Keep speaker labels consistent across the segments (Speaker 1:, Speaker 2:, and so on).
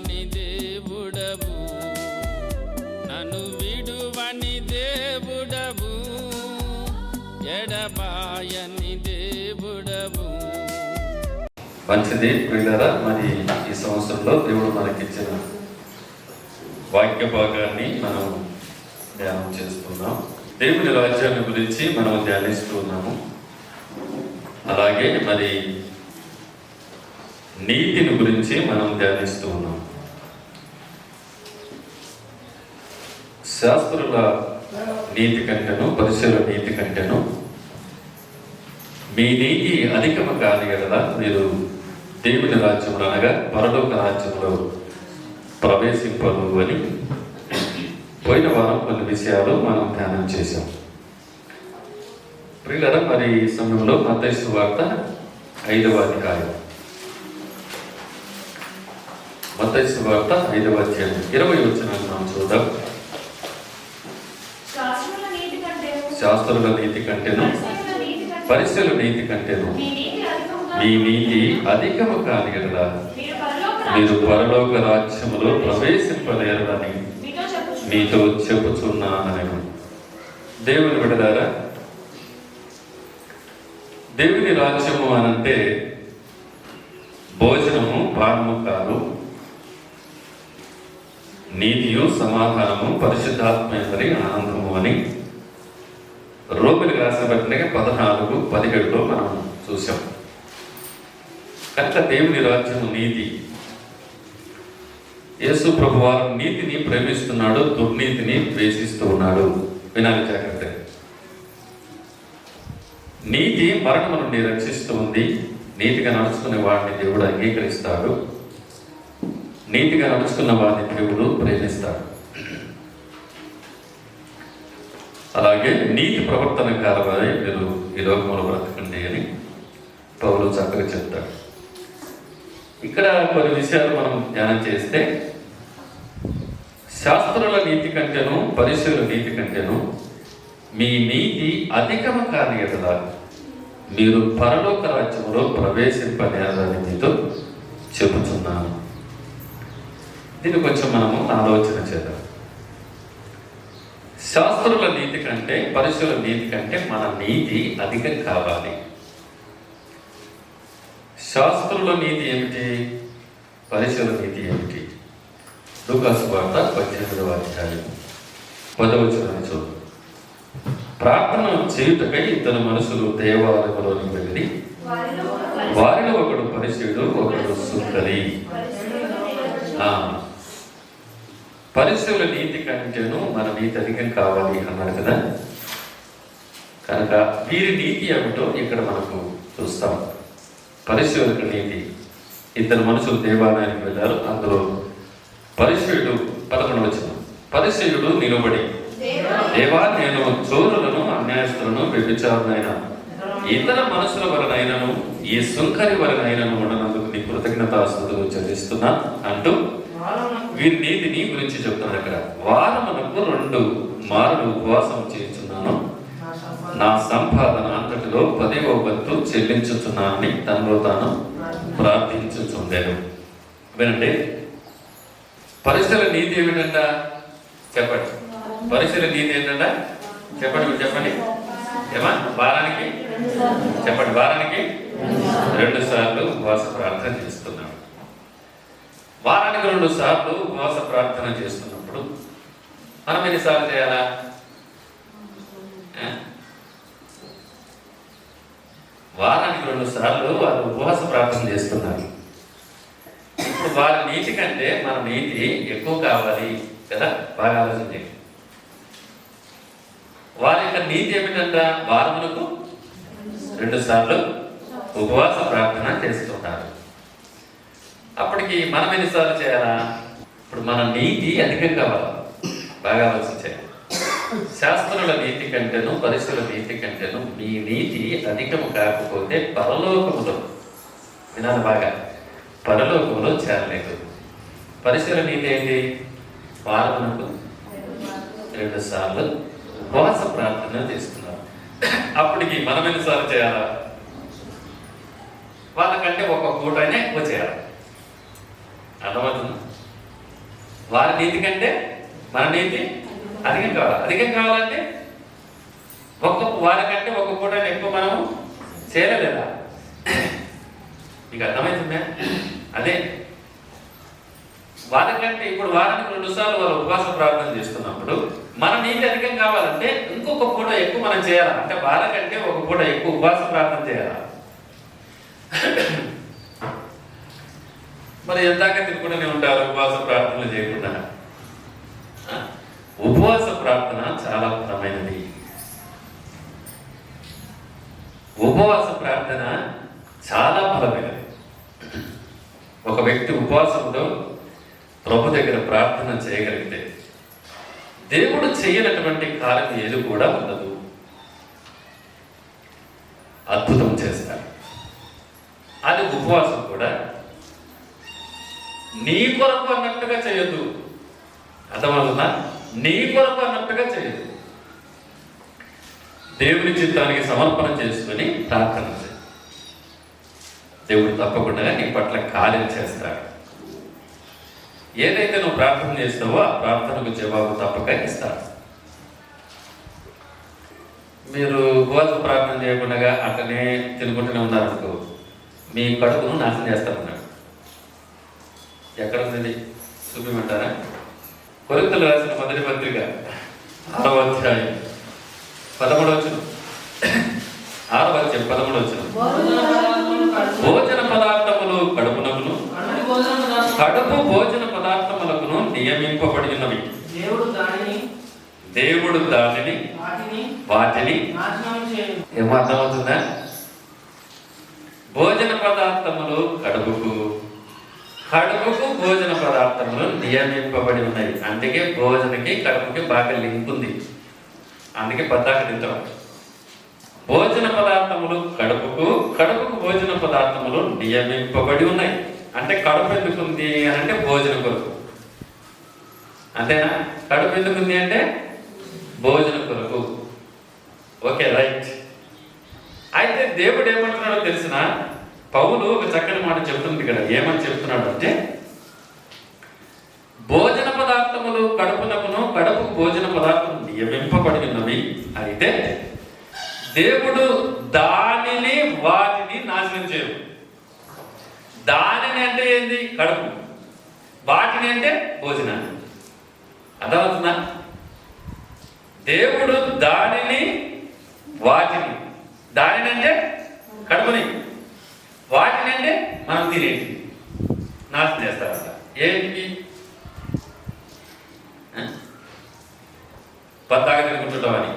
Speaker 1: విడువని దేవుడవు, నన్ను విడువని దేవుడవు, ఎడబాయని దేవుడవు.
Speaker 2: మంచిది ప్రియులారా, మరి ఈ సంవత్సరంలో దేవుడు మనకిచ్చిన వాక్య భాగాన్ని మనం ధ్యానం చేస్తున్నాం. దేవుని రాజ్యాన్ని గురించి మనం ధ్యానిస్తూ ఉన్నాము. అలాగే మరి నీతిని గురించి మనం ధ్యానిస్తూ ఉన్నాం. శాస్త్రుల నీతి కంటేను పరిశీల నీతి కంటేను మీ నీతి అధికము కాదు కదా మీరు దేవుని రాజ్యములు అనగా పరలోక రాజ్యంలో ప్రవేశింపరు అని పోయిన వారం కొన్ని విషయాలు మనం ధ్యానం చేశాం. ప్రియులారా, మరి ఈ సమయంలో మత్తయి సువార్త 5వ అధ్యాయం, మత్తయి సువార్త 5వ అధ్యాయం 20 వచనాలు మనం చూద్దాం. శాస్త్రుల నీతి కంటేను పరిశీల నీతి కంటేను మీ నీతి అధికము కాదు కదా మీరు పరలోక రాజ్యములో ప్రవేశింపలేరని మీతో చెప్పుచున్నాను. దేవుని బిడ్డలారా, దేవుని రాజ్యము అనంటే భోజనము పానము కాదు, నీతియు సమాధానము పరిశుద్ధాత్మని ఆనందము అని రోమిలకు రాసిన పత్రిక 14:17 మనం చూసాం. కనుక దేవుని రాజ్యము నీతి. యేసు ప్రభు వారు నీతిని ప్రేమిస్తున్నాడు, దుర్నీతిని ద్వేషిస్తూ ఉన్నాడు. వినాలి జాగ్రత్త. నీతి మరణము నుండి రక్షిస్తూ ఉంది. నీతిగా నడుచుకునే వాడిని దేవుడు అంగీకరిస్తాడు. నీతిగా నడుచుకున్న వాడిని దేవుడు ప్రేమిస్తాడు. అలాగే నీతి ప్రవర్తన కారణమే మీరు ఈ లోకంలో బ్రతకండి అని పౌలు చక్కగా చెప్తాడు. ఇక్కడ కొన్ని విషయాలు మనం ధ్యానం చేస్తే, శాస్త్రుల నీతి కంటేను పరిశీల నీతి కంటేను మీ నీతి అధికము కాని కదా మీరు పరలోక రాజ్యములో ప్రవేశింపనేరని మీతో చెబుతున్నాను. దీన్ని కొంచెం మనము ఆలోచన చేద్దాం. శాస్త్రుల నీతి కంటే పరిశీల నీతి కంటే మన నీతి అధికం కావాలి. శాస్త్రుల నీతి ఏమిటి, పరిశీల నీతి ఏమిటి? లూకాసు వార్త 18వ అధ్యాయం 10వ వచనాన్ని చూద్దాం. ప్రార్థన చేయుటకై ఇద్దరు మనుషులు దేవాలయంలోకి వెళ్ళి వారిలో ఒకడు పరిశీలుడు, ఒకడు సుంకరి. పరిశీల నీతి కంటేను మన నీతి అధికం కావాలి అన్నాడు కదా. కనుక వీరి నీతి ఏమిటో ఇక్కడ మనకు చూస్తాం. పరిశీలక నీతి, ఇద్దరు మనుషులు దేవాలయానికి వెళ్ళారు. అందులో పరిశీలుడు 11వ వచనం, పరిశీలుడు నిలబడి, దేవా నేను చోరులను అన్యాయస్తులను వ్యభిచారులైన ఇతర మనుషుల వలనైనను ఈ సుంకరి వలనైనను ఉండనందుకు నీ కృతజ్ఞతాస్తుతులు చెల్లిస్తున్నా అంటూ వీరి నీతిని గురించి చెప్తున్నాను. అక్కడ వారమునకు 2 మారులు ఉపవాసం చేస్తున్నాను, నా సంపాదన అంతటిలో 10వ వంతు చెల్లించుచున్నానని తనలో తాను ప్రార్థించుచుండెను. వినండి, పరిశీల నీతి ఏమిటంట చెప్పండి. పరిశీల నీతి ఏంటంట చెప్పండి, చెప్పండి. ఏమా వారానికి చెప్పండి, వారానికి 2 సార్లు ఉపవాస ప్రార్థన చేస్తున్నాడు. వారానికి 2 సార్లు ఉపవాస ప్రార్థన చేస్తున్నప్పుడు మనం ఎన్నిసార్లు చేయాలా? వారానికి 2 సార్లు వారు ఉపవాస ప్రార్థన చేస్తున్నారు. ఇప్పుడు వారి నీతి కంటే మన నీతి ఎక్కువ కావాలి కదా, బాగా ఆలోచించండి. వారి యొక్క నీతి ఏమిటంట, వారములకు 2 సార్లు ఉపవాస ప్రార్థన చేస్తున్నారు. అప్పటికి మనం ఎన్నిసార్లు చేయాలా? ఇప్పుడు మన నీతి అధికం కావాలి, బాగా ఆలోచించాలి. శాస్త్రుల నీతి కంటేను పరిశీల నీతి కంటేను మీ నీతి అధికము కాకపోతే పరలోకములో, వినాలి బాగా, పరలోకములో చేరలేదు. పరిశీల నీతి ఏంటి? వారమునకు 2 సార్లు ఉపవాస ప్రార్థన చేస్తున్నారు. అప్పటికి మనం ఎన్నిసార్లు చేయాలా? వాళ్ళకంటే ఒక పూట అయినా ఎక్కువ చేయాలి. అర్థమవుతుంది? వారి నీతి కంటే మన నీతి అధికం కావాలి. అధికం కావాలంటే వారికంటే ఒక పూట ఎక్కువ మనము చేయలేదా? మీకు అర్థమవుతుందా? అదే వారికంటే ఇప్పుడు వారానికి 2 సార్లు వాళ్ళు ఉపవాస ప్రార్థన చేస్తున్నప్పుడు మన నీతి అధికం కావాలంటే ఇంకొక పూట ఎక్కువ మనం చేయాలా? అంటే వారికంటే ఒక పూట ఎక్కువ ఉపవాస ప్రార్థన చేయాలా? మరి ఎందాక తిరుగుతూనే ఉంటారు ఉపవాస ప్రార్థనలు చేయకుండా. ఉపవాస ప్రార్థన చాలా బలమైనది. ఉపవాస ప్రార్థన చాలా బలమైనది. ఒక వ్యక్తి ఉపవాసంతో ప్రభు దగ్గర ప్రార్థన చేయగలిగితే దేవుడు చేయనటువంటి కార్యం ఏది కూడా ఉండదు. అద్భుతం చేస్తాడు. అది ఉపవాసం కూడా నీ కొరకు అన్నట్టుగా చేయొద్దు. అర్థమవుతుందా? నీ కొరకు అన్నట్టుగా చేయదు. దేవుని చిత్తానికి సమర్పణ చేసుకుని ప్రార్థన చేయి. దేవుడు తప్పకుండా నీ పట్ల కార్యం చేస్తాడు. ఏదైతే నువ్వు ప్రార్థన చేస్తావో ఆ ప్రార్థనకు జవాబు తప్పక ఇస్తాడు. మీరు ఉపవాస ప్రార్థన చేయకుండా అట్లనే తినుకుంటూనే ఉన్నారనుకో, మీ కడుపును నాశనం చేస్తామన్నాడు. ఎక్కడ ఉంది చూపిమంటారా? కొరింథీయులకు రాసిన మొదటి పత్రిక 6వ అధ్యాయం 13వ వచనం. 6వ అధ్యాయం 13వ వచనం. భోజన పదార్థములు కడుపునకును కడుపు భోజన పదార్థములకును నియమింపబడి ఉన్నవి. దేవుడు దానిని వాటిని ఏమర్థమవుతుందా? భోజన పదార్థములు కడుపుకు భోజన పదార్థములు నియమింపబడి ఉన్నాయి. అందుకే భోజనకి కడుపుకి బాగా లింక్ ఉంది. అందుకే పద్దాక తింటాం. భోజన పదార్థములు కడుపుకు భోజన పదార్థములు నియమింపబడి ఉన్నాయి. అంటే కడుపు ఎందుకుంది అని అంటే భోజనం కొరకు. అంతేనా? కడుపు ఎందుకుంది అంటే భోజనం కొరకు. Okay, right. అయితే దేవుడు ఏమంటున్నాడో తెలిసిన పౌలు ఒక చక్కని మాట చెప్తుంది కదా. ఏమని చెప్తున్నాడు అంటే, భోజన పదార్థములు కడుపుకు భోజన పదార్థములు నియమింపబడి ఉన్నవి. అయితే దేవుడు దానిని వాటిని నాశనం చేయరు. దానిని అంటే ఏంది? కడుపు. వాటిని అంటే భోజనాన్ని. అర్థమవుతుందా? దేవుడు దానిని వాటిని, దానిని అంటే కడుపుని, వాటిని అంటే మనం తినేది నాశనం చేస్తారంట. ఏంటి? పద్దాక తినుకుంటుంటామని.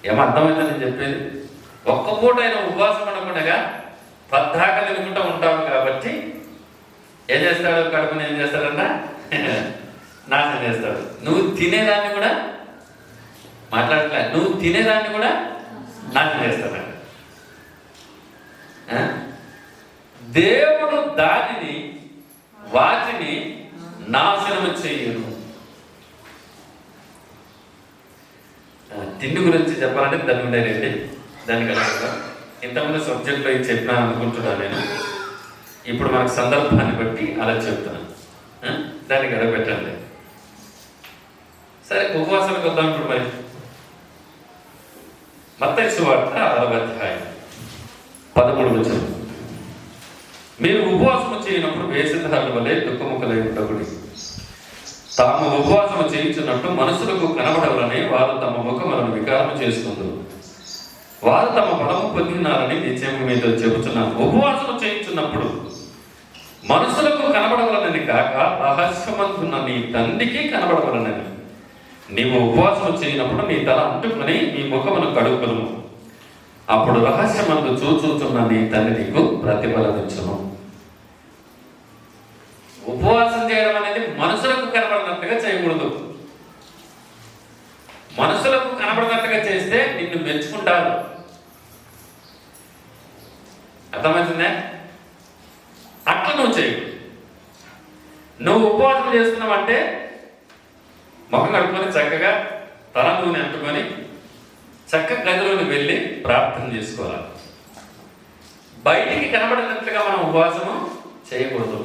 Speaker 2: ఏమో అర్థమైందని నేను చెప్పేది. ఒక్క పూట అయినా ఉపవాసం అనకుండా పద్దాక తినుకుంటూ ఉంటాము కాబట్టి ఏం చేస్తాడు? కడుపుని ఏం చేస్తాడంట? నాశనం చేస్తాడు. నువ్వు తినేదాన్ని కూడా మాట్లాడలే, నువ్వు తినేదాన్ని కూడా నాశనం చేస్తాడంట. దేవుడు దానిని వాటిని నాశనం చేయను. తిండి గురించి చెప్పాలంటే దాన్ని ఉండేది దానికన్నా ఇంతకుముందు సబ్జెక్ట్లో ఇది చెప్పినాను అనుకుంటున్నాను నేను. ఇప్పుడు మనకు సందర్భాన్ని బట్టి అలా చెప్తున్నాను. దానికి గడపెట్టండి. సరే, ఉపవాసానికి వద్దాం. ఇప్పుడు మరి మత్తయి సువార్త 6వ అధ్యాయం 13వ వచనం. మీరు ఉపవాసము చేయనప్పుడు వేషధారుల వలె దుఃఖముఖలై ఉండకూడదు. తాము ఉపవాసము చేయించున్నట్టు మనుషులకు కనబడవలని వారు తమ ముఖములను వికారము చేసుకుంటారు. వారు తమ బలము పొందినారని నిశ్చయం మీతో చెబుతున్నాను. ఉపవాసము చేయించున్నప్పుడు మనుషులకు కనబడవలనని కాక రహస్యమంతున్న నీ తండ్రికి కనబడవలనని. నీవు ఉపవాసము చేయనప్పుడు నీ తల అంటుకుని నీ ముఖమును కడుక్కును. అప్పుడు రహస్యమందు చూచుచున్న నీ తండ్రి నీకు ప్రతిఫలమిచ్చును. ఉపవాసం చేయడం అనేది మనుషులకు కనబడినట్టుగా చేయకూడదు. మనుషులకు కనబడినట్టుగా చేస్తే నిన్ను మెచ్చుకుంటారు. అర్థమవుతుందా? అట్లా నువ్వు చేయకూడదు. నువ్వు ఉపవాసం చేస్తున్నావంటే ముఖం కడుక్కొని చక్కగా తల నూనె అంటుకొని చక్కగా గదిలోకి వెళ్ళి ప్రార్థన చేసుకోవాలి. బయటికి కనబడినట్లుగా మనం ఉపవాసము చేయకూడదు.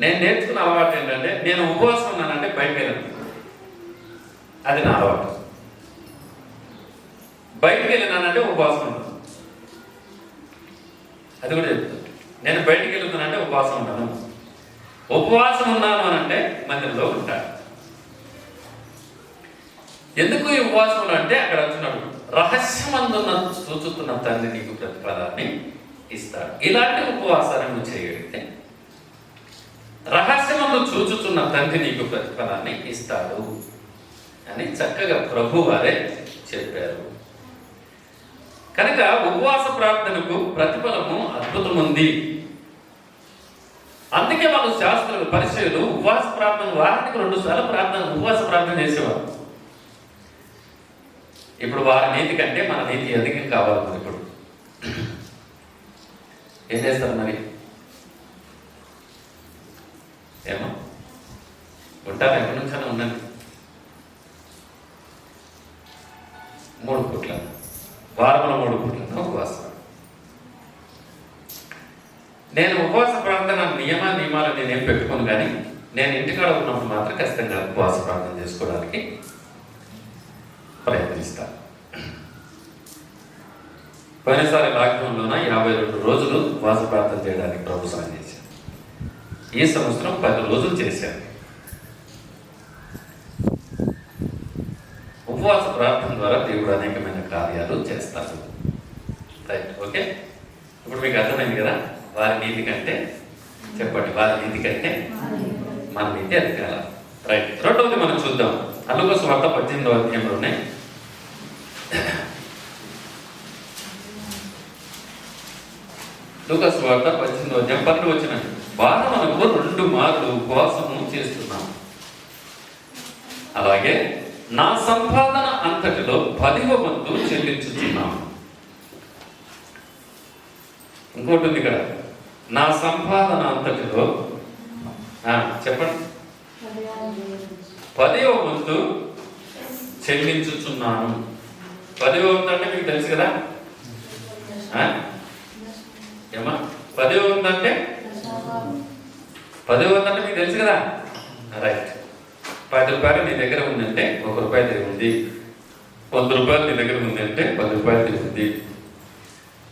Speaker 2: నేను నేర్చుకున్న అలవాటు ఏంటంటే నేను ఉపవాసం ఉన్నానంటే బయటకు వెళ్ళను. అది నా అలవాటు. బయటికి వెళ్ళినానంటే ఉపవాసం ఉన్నాను. అది కూడా చెప్తాను. నేను బయటికి వెళ్తున్నానంటే ఉపవాసం ఉన్నాను. ఉపవాసం ఉన్నాను అని అంటే మందిరంలో ఉంటాను. ఎందుకు ఈ ఉపవాసంలో అంటే అక్కడ వచ్చినాడు రహస్యమందున్న చూచుతున్న తండ్రి నీకు ప్రతిఫలాన్ని ఇస్తాడు. ఇలాంటి ఉపవాసాన్ని నువ్వు చేయగలిగితే రహస్యమందు చూచుతున్న తండ్రి నీకు ప్రతిఫలాన్ని ఇస్తాడు అని చక్కగా ప్రభు వారే చెప్పారు. కనుక ఉపవాస ప్రార్థనకు ప్రతిఫలము అద్భుతం ఉంది. అందుకే వాళ్ళు శాస్త్రులు పరిచయులు ఉపవాస ప్రార్థన వారానికి 2 సార్లు ఉపవాస ప్రార్థన చేసేవారు. ఇప్పుడు వారి నీతి కంటే మన నీతి అధికం కావాలి. మరి ఇప్పుడు ఏం చేస్తారు మరి? ఏమో ఉంటారు, ఎప్పటి నుంచైనా ఉన్నది 3 పూట్ల, వారంలో 3 పూట్ల ఉపవాసం. నేను ఉపవాస ప్రార్థన నియమాలు నేనేం పెట్టుకోను, కానీ నేను ఇంటికాడ ఉన్నప్పుడు మాత్రం ఖచ్చితంగా ఉపవాస ప్రార్థన చేసుకోవడానికి ప్రయత్నిస్తాను. పోయినసారి లాక్డౌన్లోన 52 రోజులు ఉపవాస ప్రార్థన చేయడానికి ప్రభు సాయం చేశాను. ఈ సంవత్సరం 10 రోజులు చేశాను. ఉపవాస ప్రార్థన ద్వారా దేవుడు అనేకమైన కార్యాలు చేస్తారు. Right, okay. ఇప్పుడు మీకు అర్థమైంది కదా, వారి నీతి కంటే చెప్పండి, వారి నీతి కంటే మన నీతి ఎదగాల. రైట్, రెండవది మనం చూద్దాం. లూకా సువార్త 18వ అధ్యాయంలోనే లూకా సువార్త 18వ అధ్యాయం 12వ వచనం, వారమునకు 2 మార్లు ఉపవాసము చేస్తున్నాం, అలాగే నా సంపాదన అంతటిలో 10వ వంతు చెల్లించుతున్నాము. ఇంకోటి ఉంది ఇక్కడ, నా సంపాదన అంతటిలో చెప్పండి 10వ వంతు చెల్లించుచున్నాను. 10వ వంతు అంటే మీకు తెలుసు కదా ఏమా? 10వ వంతు అంటే 10వ వంతు అంటే మీకు తెలుసు కదా. రైట్, 10 రూపాయలు నీ దగ్గర ఉందంటే 1 రూపాయి దేవుంది. 100 రూపాయలు నీ దగ్గర ఉందంటే 10 రూపాయలు దేవుంది.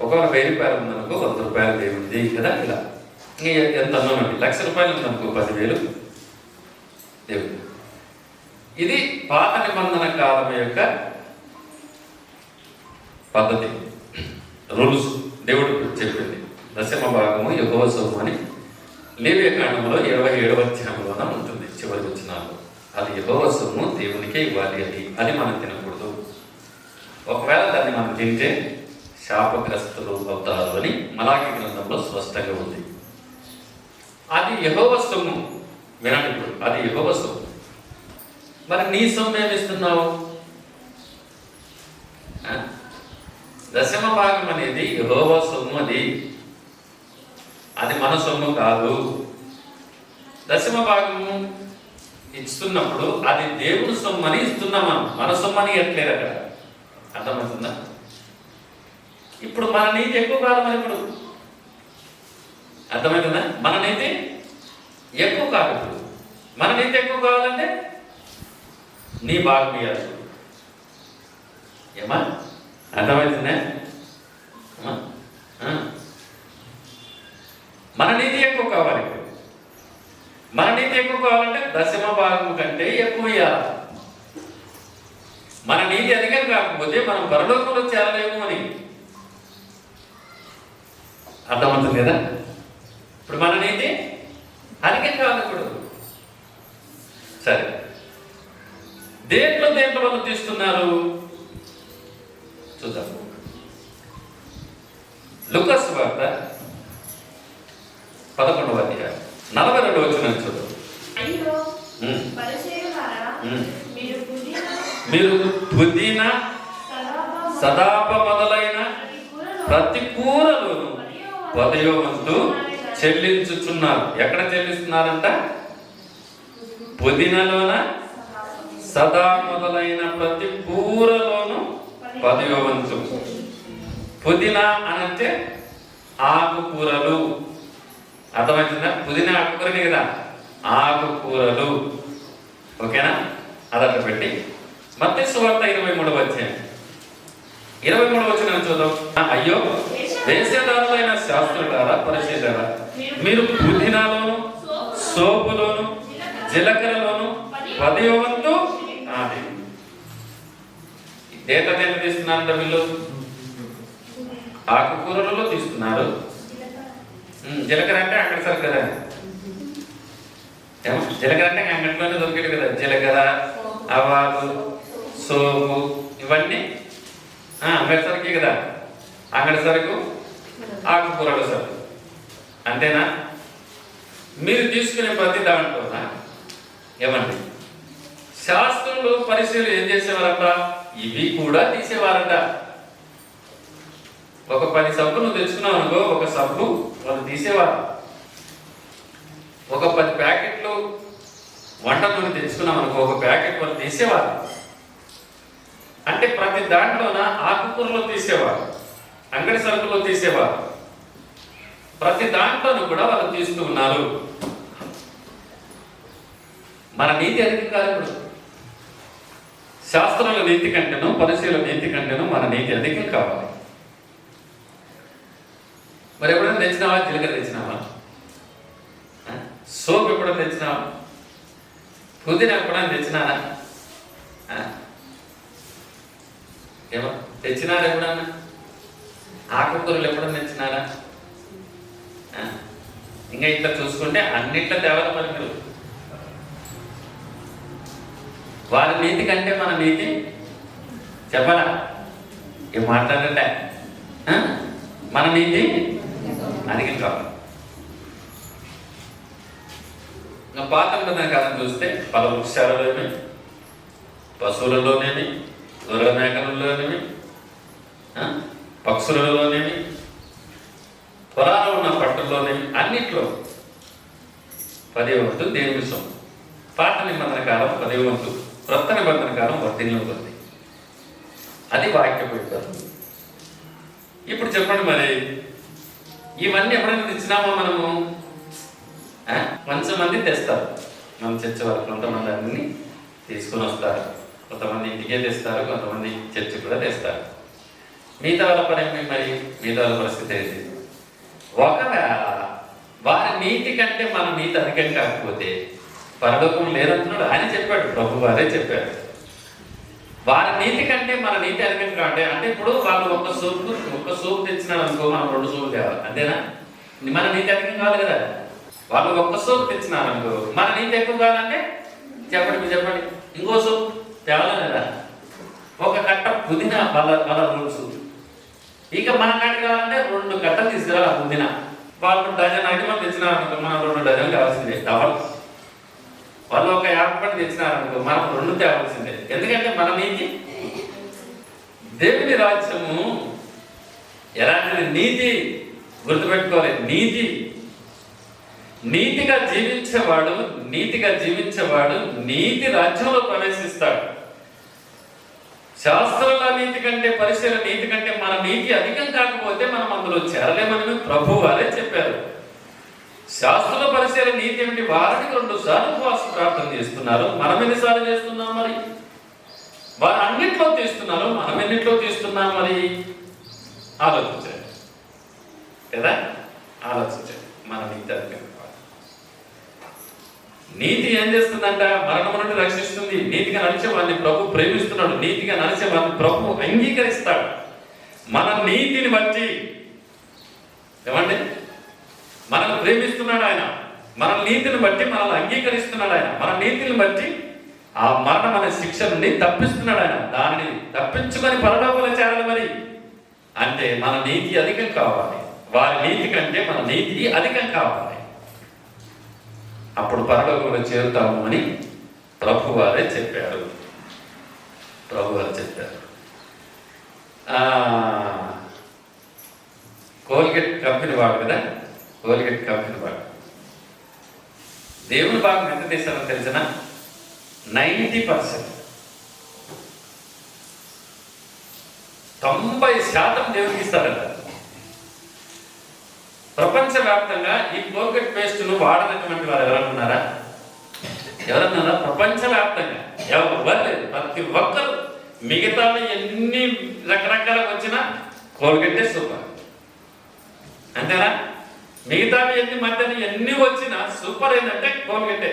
Speaker 2: ఒకవేళ 1000 రూపాయలు ఉందనుకో 100 రూపాయలు దేవుంది కదా. ఇలా ఎంత అన్నామండి, 1,00,000 రూపాయలు ఉందనుకో 10,000 దేవుడు. ఇది పాత నిబంధన కాలం యొక్క పద్ధతి, రూల్స్. దేవుడు చెప్పింది 10వ భాగము యెహోవా సొమ్ము అని లేవియ కాండములో 27వ అధ్యాయంలోన ఉంటుంది. చివరి వచనాల్లో అది యెహోవా సొమ్ము, దేవునికే ఇవ్వాలి అది మనం తినకూడదు. ఒకవేళ దాన్ని మనం తింటే శాపగ్రస్తులు అవుతారు అని మలాకి గ్రంథంలో స్పష్టంగా ఉంది. అది యెహోవా సొమ్ము. వినండి, ఇప్పుడు అది యెహోవా సొమ్ము. మరి నీ సొమ్ము ఏమిస్తున్నావు? 10వ భాగం అనేది యెహోవా సొమ్ము. అది మన సొమ్ము కాదు. 10వ భాగము ఇస్తున్నప్పుడు అది దేవుని సొమ్ము అని ఇస్తున్నాం. మన సొమ్ము అని ఎట్లేదు అక్కడ. అర్థమవుతుందా? ఇప్పుడు మన నీతి ఎక్కువ కాదు. ఇప్పుడు అర్థమవుతుందా? మన నీతి ఎక్కువ కాదు. ఇప్పుడు మన నీతి ఎక్కువ కావాలంటే నీ భాగం ఇవ్వాలి. ఏమా? అర్థమవుతుందా? మన నీతి ఎక్కువ కావాలి. మన నీతి ఎక్కువ కావాలంటే 10వ భాగం కంటే ఎక్కువ ఇవ్వాలి. మన నీతి అధికం కాకపోతే మనం పరలోకంలో చేరలేము అని అర్థమవుతుంది కదా. ఇప్పుడు మన నీతి అధికం కావాలి. ఇప్పుడు సరే, దేంట్లో వాళ్ళు తీస్తున్నారు చూద్దాం. లూకా సువార్త 11వ అధ్యాయం 42వ వచనం చూద్దాం. మీరు పుదీనా, సదాప మొదలైన ప్రతి కూరలోను 10వ వంతు చెల్లించుచున్నారు. ఎక్కడ చెల్లిస్తున్నారంట? పుదీనాలోన, సదా మొదలైన ప్రతి కూరలోను 10వ వంతు. పుదీనా అనంటే ఆకుకూరలు, అర్థమవుతుందా? పుదీనా ఆకుకూరనే కదా, ఆకుకూరలు. ఓకేనా? అదట్లా పెట్టి మత్తయి సువార్త 23వ అధ్యాయం 23వ వచనం చూద్దాం. అయ్యో వేషధారులైన శాస్త్రులారా, పరిశీలారా, మీరు పుదీనాలోను సోపులోను జీలకర్రలోను 10వ వంతు దేంట్లో తీస్తున్నారంట వీళ్ళు? ఆకుకూరలలో తీస్తున్నారు. జీలకర్ర అంటే అక్కడ సరి కదా, జీలకర్ర అంటే అంగట్లోనే దొరికేది కదా. జీలకర్ర, ఆవాలు, సోపు ఇవన్నీ అంగడి సరుకే కదా. అంగడి సరుకు, ఆకుకూరల సరుకు, అంతేనా? మీరు తీసుకునే ప్రతి దాంట్లోనా ఏమండి? శాస్త్రులు పరిశీలన ఏం చేసేవారంట? ఇవి కూడా తీసేవారంట. ఒక 10 సబ్బు నువ్వు తెచ్చుకున్నావు అనుకో, ఒక సబ్బు వాళ్ళు తీసేవారు. ఒక 10 ప్యాకెట్లు వంట నూనె తెచ్చుకున్నాం అనుకో, ఒక ప్యాకెట్ వాళ్ళు తీసేవారు. అంటే ప్రతి దాంట్లోన ఆకుకూరలో తీసేవారు, అంగడి సరుకులో తీసేవారు. ప్రతి దాంట్లోనూ కూడా వాళ్ళు తీస్తూ ఉన్నారు. మన నీతి అధికం కాదు. ఇప్పుడు శాస్త్రాల నీతి కంటేనో పరిశీలన నీతి కంటేనో మన నీతి అధికం కావాలి. మరి ఎప్పుడైనా తెచ్చినావా? జీలకర్ర తెచ్చినావా? సోప్ ఎప్పుడైనా తెచ్చినావా? పుదీనా ఎప్పుడైనా తెచ్చినారా? ఏమో తెచ్చినారా? ఎప్పుడన్నా ఆకుకూరలు ఎప్పుడన్నా తెచ్చినారా? ఇంకా ఇట్లా చూసుకుంటే అన్నిట్లో తేవాలి. మరి మీరు వారి నీతి కంటే మన నీతి చెప్పరా? ఏం మాట్లాడంటే మన నీతి అధికం కావాలి. ఇంకా పాత నిబంధన కాలం చూస్తే ఫలవృక్షాలలోనేమి, పశువులలోనేమి, గొర్రెల మేకలలోనేమి, పక్షులలోనేమి, పొలాలు ఉన్న పట్టుల్లోనేమి, అన్నిట్లో 10వ వంతు దేవుని సొమ్ము. పాత నిబంధన కాలం 10వ వంతు, క్రొత్త నిబంధన కాలం వర్ధిల్లు ఉంది. అది వాక్య పెట్టారు. ఇప్పుడు చెప్పండి, మరి ఇవన్నీ ఎప్పుడైనా తెచ్చినామో మనము? కొంతమంది తెస్తారు, మనం చర్చ వరకు. కొంతమంది అన్ని తీసుకుని వస్తారు, కొంతమంది ఇంటికే తెస్తారు, కొంతమంది చర్చ కూడా తెస్తారు. మిగతా వాళ్ళ పని మరి మిగతా వాళ్ళ పరిస్థితి ఏంటి? ఒకవేళ వారి నీతి కంటే మన నీతి అధికం కాకపోతే పరలోకం లేదంటున్నాడు ఆయన చెప్పాడు, ప్రభు వారే చెప్పారు. వారి నీతి కంటే మన నీతి అధికం కాంటే అంటే ఇప్పుడు వాళ్ళు ఒక్క సూప్ తెచ్చినాడు అనుకో, మనం 2 సూపులు తేవాలి, అంతేనా? మన నీతి అధికం కావాలి కదా. వాళ్ళు ఒక్క సూప్ తెచ్చినారు అనుకో, మన నీతి ఎక్కువ కావాలంటే చెప్పండి ఇంకో సూప్ తేవాలి కదా. ఒక కట్ట పుదీనా వాళ్ళ రూల్స్. ఇక మన కట్ట కావాలంటే 2 కట్టలు తీసుకురావాలి పుదీనా. వాళ్ళు డజన్ ఐటమ్ తెచ్చినారు అనుకో, మనం 2 డజన్లు కావాల్సిందే డబల్. వాళ్ళు ఒక 50 పండు తెచ్చినారనుకో, మనం 2 తేవాల్సిందే. ఎందుకంటే మన నీతి దేవుని రాజ్యము ఎలాంటిది? నీతి గుర్తుపెట్టుకోవాలి. నీతిగా జీవించేవాడు నీతి రాజ్యంలో ప్రవేశిస్తాడు. శాస్త్రాల నీతి కంటే పరిశీలన నీతి కంటే మన నీతి అధికం కాకపోతే మనం అందులో చేరలేమని ప్రభు వారే చెప్పారు. శాస్త్ర పరిశీలన నీతి ఏమిటి? వారికి 2 సార్లు ఉపవాస ప్రార్థన చేస్తున్నారు, మనం ఎన్నిసార్లు చేస్తున్నాం? మరి వారు అన్నింటిలో తీస్తున్నారు, మనం ఎన్నింటిలో తీస్తున్నాం? మరి ఆలోచించండి కదా, ఆలోచించండి. మన నీతి అధికం. నీతి ఏం చేస్తుందంట? మరణం నుండి రక్షిస్తుంది. నీతిగా నడిచే వారిని ప్రభు ప్రేమిస్తున్నాడు, నీతిగా నడిచే వారిని ప్రభు అంగీకరిస్తాడు. మన నీతిని బట్టి ఏమండి మనల్ని ప్రేమిస్తున్నాడు ఆయన, మన నీతిని బట్టి మనల్ని అంగీకరిస్తున్నాడు ఆయన, మన నీతిని బట్టి ఆ మరణం అనే శిక్ష నుండి తప్పిస్తున్నాడు ఆయన. దానిని తప్పించుకొని పరలోకంలో చేరాలి. మరి అంటే మన నీతి అధికం కావాలి, వారి నీతి కంటే మన నీతి అధికం కావాలి. అప్పుడు పరలోకంలో చేరుతాము అని ప్రభువారే చెప్పారు. కోల్గేట్ కంపెనీ వాడు కదా, కోల్గేట్ కంపెనీ వాడు దేవుని భాగం ఎంత తీస్తారో తెలిసిన 90%, 90% దేవునికి ఇస్తారంట. ప్రపంచవ్యాప్తంగా ఈ కోల్గేట్ పేస్ట్ను వాడనటువంటి వారు ఎవరన్నారా? ఎవరన్నారా? ప్రపంచవ్యాప్తంగా ఎవరు లేదు. ప్రతి ఒక్కరు మిగతా ఎన్ని రకరకాలుగా వచ్చినా కోల్గేటే సూపర్, అంతేనా? మిగతావి ఎన్ని మధ్యన ఎన్ని వచ్చినా సూపర్ ఏంటంటే కోల్గేటే.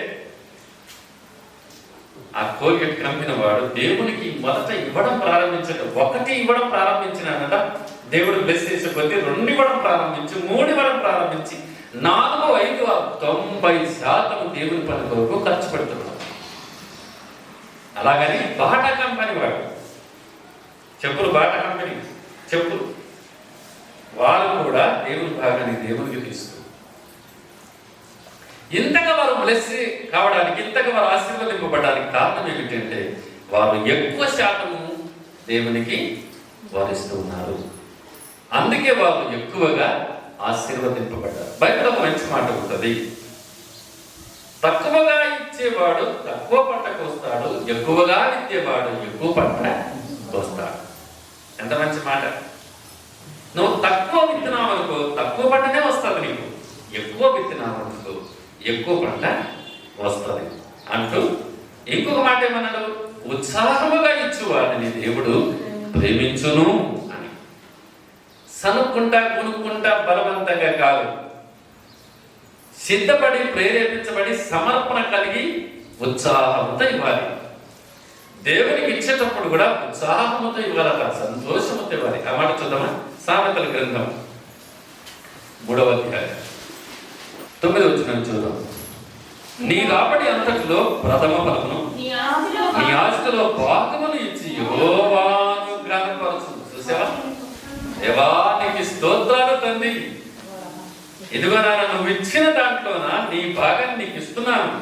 Speaker 2: ఆ కోల్గేట్ కంపెనీ వాడు దేవునికి మొదట ఇవ్వడం ప్రారంభించాడు. ఒకటి ఇవ్వడం ప్రారంభించినాడట, దేవుడు బ్లెస్ చేసే కొద్దీ 2 ఇవ్వడం ప్రారంభించి 3 ఇవ్వడం ప్రారంభించి 4, 5, 90% దేవుని పని కొరకు ఖర్చు పెడుతున్నాడు. అలాగని బాటా కంపెనీ వాడు, చెప్పులు బాటా కంపెనీ చెప్పులు, వారు కూడా దేవుని భాగాన్ని దేవునికి తీస్తారు. ఇంతగా వారు బ్లెస్ కావడానికి, ఇంతగా వారు ఆశీర్వదింపబడడానికి కారణం ఏమిటంటే వారు ఎక్కువ శాతము దేవునికి వారిస్తూ ఉన్నారు. అందుకే వారు ఎక్కువగా ఆశీర్వదింపబడ్డారు. బైబిల్ ఒక మంచి మాట ఉంటుంది, తక్కువగా ఇచ్చేవాడు తక్కువ పంటకు వస్తాడు, ఎక్కువగా ఇచ్చేవాడు ఎక్కువ పంట వస్తాడు. ఎంత మంచి మాట! నువ్వు తక్కువ విత్తనావు అనుకో, తక్కువ పంటనే వస్తుంది నీకు. ఎక్కువ విత్తనావు అనుకో, ఎక్కువ పంట వస్తుంది అంటూ ఇంకొక మాట ఏమన్నాడు? ఉత్సాహముగా ఇచ్చు వాడిని దేవుడు ప్రేమించును అని. సనుక్కుంటా కొనుక్కుంటా బలవంతంగా కాదు, సిద్ధపడి ప్రేరేపించబడి సమర్పణ కలిగి ఉత్సాహంతో ఇవ్వాలి. దేవునికి ఇచ్చేటప్పుడు కూడా ఉత్సాహంతో ఇవ్వాలట, సంతోషంతో ఇవ్వాలి. ఆ మాట చూద్దామా? సామెతల గ్రంథం 3వ అధ్యాయం 9వ వచనం చూద్దాం. నీ రాబడి అంతటిలో ప్రథమ ఫలమును నీ ఆస్తిలో భాగమును ఇచ్చి యెహోవాను ఘనపరచు. చూసావా? దేవానికి స్తోత్రాలు తండ్రి, ఇదిగో నాన్న నువ్వు ఇచ్చిన దాంట్లోన నీ భాగాన్ని నీకు ఇస్తున్నాను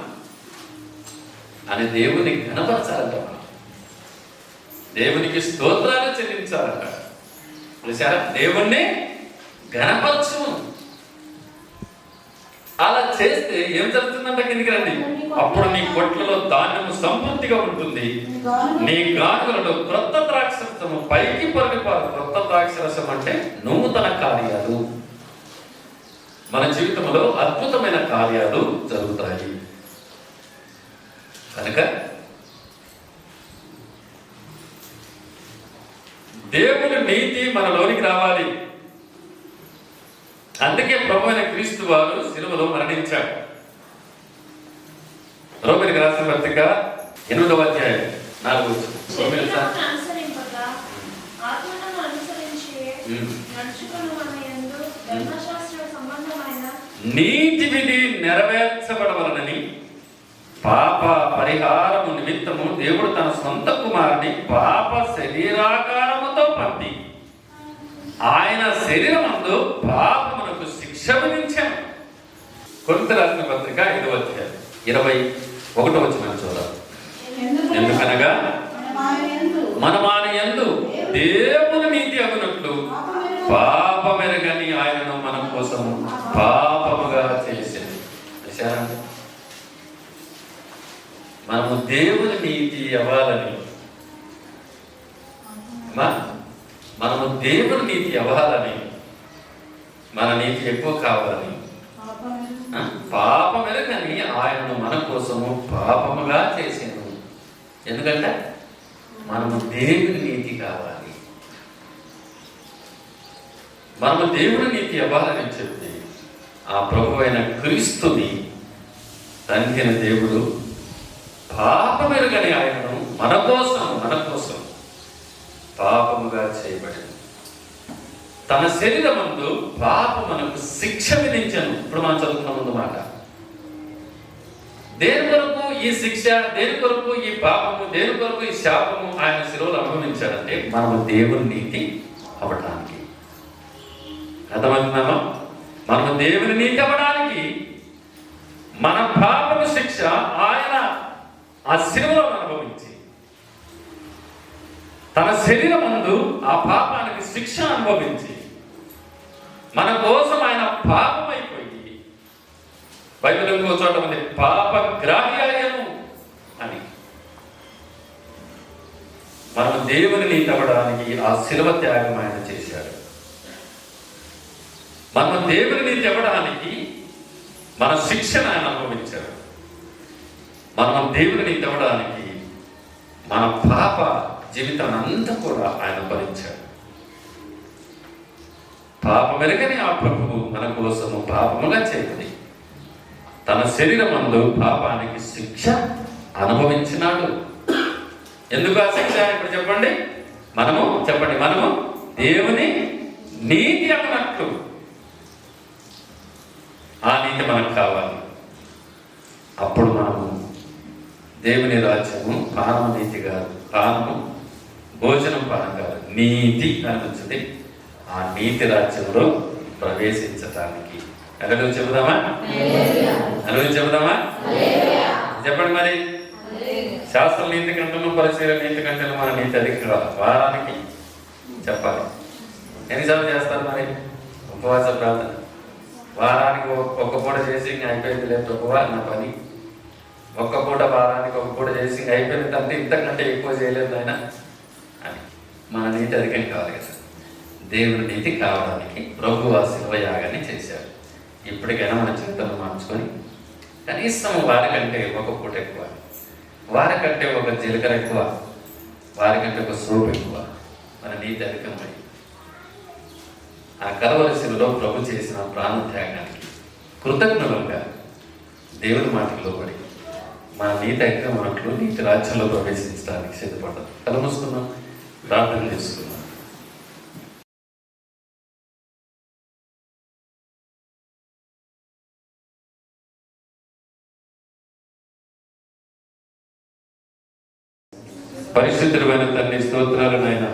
Speaker 2: అని దేవుని ఘనపరచాలంట. దేవునికి స్తోత్రాలు చెల్లించాలంట. చూసారా? దేవుణ్ణి ఘనపరచు. అలా చేస్తే ఏం జరుగుతుందంటే కిందికి రండి, అప్పుడు నీ కొట్లలో ధాన్యము సమృద్ధిగా ఉంటుంది, నీ గానుగలలో క్రొత్త ద్రాక్షరసము పైకి పొరగిపారు. క్రొత్త ద్రాక్షరసం అంటే నూతన కార్యాలు. మన జీవితంలో అద్భుతమైన కార్యాలు జరుగుతాయి. కనుక దేవుని నీతి మనలోనికి రావాలి. అందుకే ప్రభువైన క్రీస్తు వారు శిలువలో మరణించాడు. రోమీయులకు రాసిన పత్రిక 8వ అధ్యాయం 4వ వచనం. నీతి విధి నెరవేర్చబడవలనని పాప పరిహారము నిమిత్తము దేవుడు తన సొంత కుమారుని పాప శరీరాకారముతో పంపి ఆయన శరీరమందు పాపమునకు శిక్ష విధించాను. కొరింథీ రాసిన పత్రిక 5వ అధ్యాయం 21వ వచనం చూడాలి. ఎందుకనగా మనమాన యందు దేవుని నీతి అగునట్లు పాపమెరగని ఆయనను మన కోసము పాపముగా చేసింది. మనము దేవుని నీతి అవ్వాలని, మనము దేవుని నీతి అవ్వాలని, మన నీతి ఎక్కువ కావాలని పాపమెరగని ఆయనను మన కోసము పాపముగా చేసాను. ఎందుకంటే మనము దేవుని నీతి కావాలి. మనము దేవుని నీతి అవ్వాలని చెప్పి ఆ ప్రభువైన క్రీస్తుని తండ్రి అయిన దేవుడు పాపమెరుగని ఆయనను మన కోసం పాపముగా చేయబడింది. తన శరీరమందు పాపమునకు శిక్ష విధించను. ఇప్పుడు మనం చదువుకున్న ముందు మాట, దేని కొరకు ఈ శిక్ష, దేని కొరకు ఈ పాపము, దేని కొరకు ఈ శాపము ఆయన శిలువలో అనుభవించాడంటే మనము దేవుని నీతి అవ్వడానికి. అర్థమవుతుందమ్మా? మనము దేవుని నీతి అవ్వడానికి మన పాపము శిక్ష ఆయన ఆ శిలువలో అనుభవించి తన శరీరం ముందు ఆ పాపానికి శిక్ష అనుభవించి మన కోసం ఆయన పాపమైపోయి, బైబిల్ ఇంకో చోట ఉంది పాపగ్రాహ్యాయను అని. మనం దేవుని నీతి అవ్వడానికి ఆ శిలువ త్యాగం ఆయన చేశాడు. మనం దేవుని నీతి ఇవ్వడానికి మన శిక్షణ ఆయన అనుభవించాడు. మనం దేవుని నీతి ఇవ్వడానికి మన పాప జీవితాన్ని అంతా కూడా ఆయన భరించాడు. పాపమెరగని ఆ ప్రభువు మన కోసము పాపముగా చేయని తన శరీరమందు పాపానికి శిక్ష అనుభవించినాడు. ఎందుకు ఆ శిక్ష? ఇప్పుడు చెప్పండి. మనము దేవుని నీతి అన్నట్లు ఆ నీతి మనకు కావాలి. అప్పుడు మనము దేవుని రాజ్యము పానము నీతి కాదు, పానము భోజనం పానం కాదు, నీతి అనిపించింది. ఆ నీతి రాజ్యంలో ప్రవేశించటానికి ఎక్కడికి చెబుదామా? చెప్పండి. మరి శాస్త్ర నీతి కంటను పరిశీలన నీతి కంటను మన నీతి అధిక వారానికి చెప్పాలి. ఎన్నిసార్లు చేస్తారు మరి ఉపవాస ప్రార్థన? వారానికి ఒక్క పూట చేసి ఇంక అయిపోయింది, లేదు ఉపవాసం నా పని. ఒక్క పూట వారానికి ఒక పూట చేసి ఇంక అయిపోయింది, అంటే ఇంతకంటే ఎక్కువ చేయలేదు ఆయన అని. మన నీతి అధికం కావాలి కదా. దేవుని నీతి కావడానికి ప్రభువు ఆ శిలువ యాగాన్ని చేశారు. ఇప్పటికైనా మన జీవితాన్ని మార్చుకొని కనీసం వారికంటే ఒక పూట ఎక్కువ, వారికంటే ఒక జీలకర్ర ఎక్కువ, వారికంటే ఒక సోపు ఎక్కువ మన నీతి అధికమై ఆ కలవరి శిలువలో ప్రభు చేసిన ప్రాణత్యాగానికి కృతజ్ఞులంగా దేవుని మాటకు లోబడి మన నీతి అధికమైనట్లు నీతి రాజ్యంలో ప్రవేశించడానికి సిద్ధపడ్డాం. కల మూసుకున్నాం, ప్రార్థన చేసుకున్నాం. పరిశుద్ధమైన తండ్రి, స్తోత్రాలు నాయన.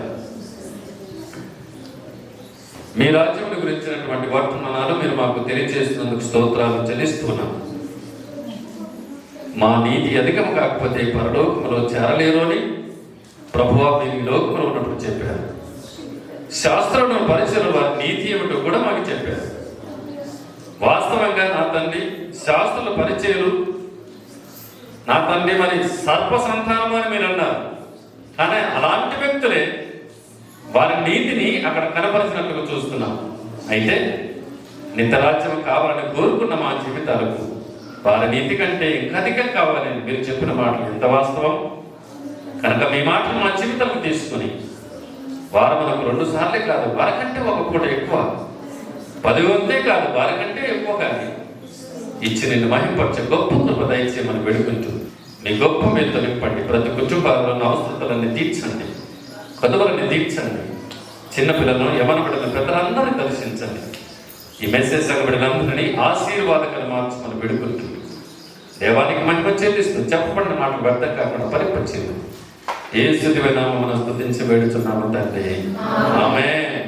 Speaker 2: మీ రాజ్యమును గురించినటువంటి వర్తమానాలు మీరు మాకు తెలియజేస్తున్నందుకు స్తోత్రాలు చెల్లిస్తున్నాం. మా నీతి అధికం కాకపోతే పరలోకములో చేరలేరు అని ప్రభువా మీరు ఈ లోకములో ఉన్నప్పుడు చెప్పారు. శాస్త్రంలో పరిచయం వారి నీతి ఏమిటో కూడా మాకు చెప్పారు. వాస్తవంగా నా తండ్రి శాస్త్రుల పరిచయాలు నా తండ్రి మరి సర్ప సంతానం అని మీరు అన్నారు. కానీ అలాంటి వ్యక్తులే వారి నీతిని అక్కడ కనపరిచినట్టుగా చూస్తున్నాం. అయితే నిత్యరాజ్యం కావాలని కోరుకున్న మా జీవితాలకు వారి నీతి కంటే ఇంకా అధికం కావాలని మీరు చెప్పిన మాటలు ఎంత వాస్తవం. కనుక మీ మాటలు మా జీవితాలకు తీసుకుని వారు మనకు 2 సార్లే కాదు, వారికంటే ఒక పూట ఎక్కువ, 10 వంతే కాదు, వారికంటే ఎక్కువ కానీ ఇచ్చి నిన్ను మహింపరిచే గొప్ప కృప దయచేయమని వేడుకుంటూ మీ గొప్ప మీద నింపండి. ప్రతి కుటుంబాలలో అవసరతలన్నీ తీర్చండి, కదువలని తీర్చండి. చిన్నపిల్లలను, యవన బిడ్డలను, పెద్దలందరినీ దర్శించండి. ఈ మెసేజ్ బిడ్డలందరినీ ఆశీర్వాదకరం మార్చమని వేడుకుంటూ దేవానికి మహిమ చెల్లిస్తూ చెప్పబడిన మాటలు వ్యర్థం కాకుండా పరిపరిచింది. ఏ స్థితివైనా మనం స్తుతించి వేడుచున్నాము తండ్రి. ఆమేన్.